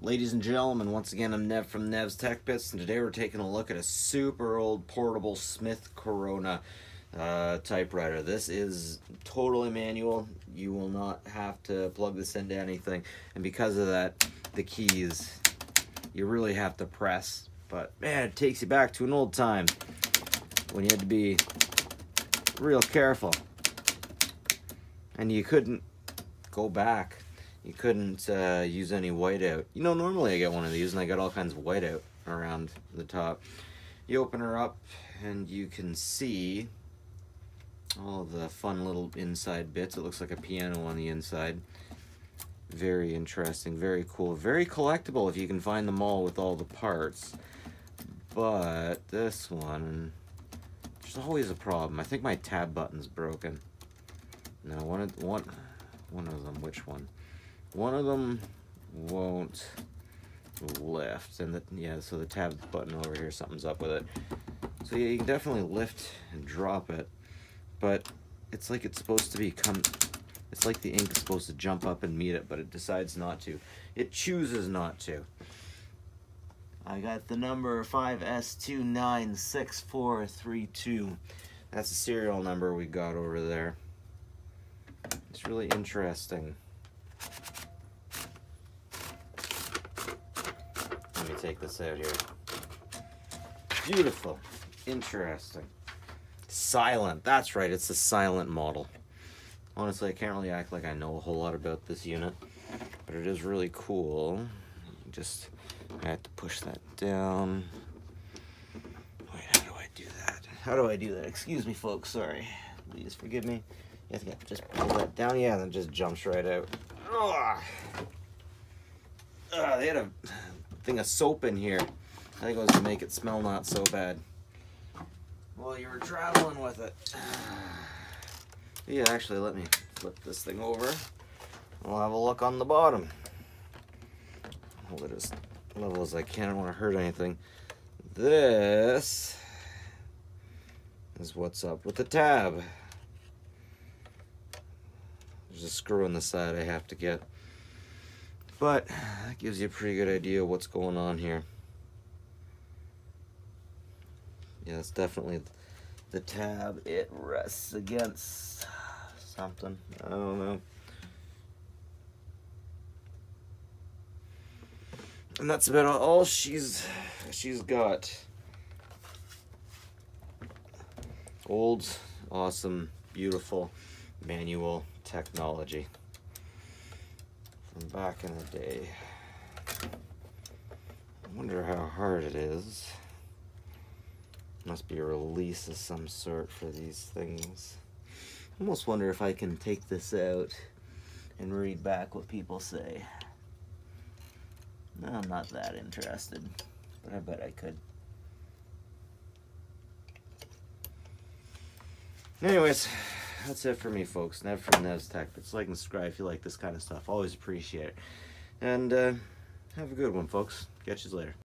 Ladies and gentlemen, once again I'm Nev from Nev's Tech Bits, and today we're taking a look at a super old portable Smith Corona typewriter. This is totally manual. You will not have to plug this into anything, and because of that, the keys you really have to press. But man, it takes you back to an old time when you had to be real careful, and you couldn't go back. You couldn't use any whiteout. You know, normally I get one of these and I got all kinds of whiteout around the top. You open her up and you can see all the fun little inside bits. It looks like a piano on the inside. Very interesting, very cool, very collectible if you can find them all with all the parts. But this one, there's always a problem. I think my tab button's broken. No, one of them, which one? One of them won't lift, and so the tab button over here, something's up with it. So yeah, you can definitely lift and drop it, but it's like it's supposed to it's like the ink is supposed to jump up and meet it, but it decides not to. It chooses not to. I got the number 5S296432. That's the serial number we got over there. It's really interesting. Let me take this out here. Beautiful. Interesting. Silent. That's right, it's the silent model. Honestly, I can't really act like I know a whole lot about this unit, but it is really cool. I have to push that down. Wait, how do I do that? How do I do that? Excuse me, folks, sorry. Please forgive me. You have to just pull that down, yeah, and then it just jumps right out. They had a thing of soap in here. I think it was to make it smell not so bad while you were traveling with it. Yeah, actually, let me flip this thing over. We'll have a look on the bottom. Hold it as level as I can. I don't want to hurt anything. This is what's up with the tab. There's a screw in the side I have to get. But that gives you a pretty good idea of what's going on here. Yeah, it's definitely the tab. It rests against something. I don't know. And that's about all she's got. Old, awesome, beautiful manual technology from back in the day. I wonder how hard it is. Must be a release of some sort for these things. I almost wonder if I can take this out and read back what people say. No, I'm not that interested, but I bet I could. Anyways, that's it for me, folks. Nev from Nev's Tech. But like and subscribe if you like this kind of stuff. Always appreciate it. And have a good one, folks. Catch you later.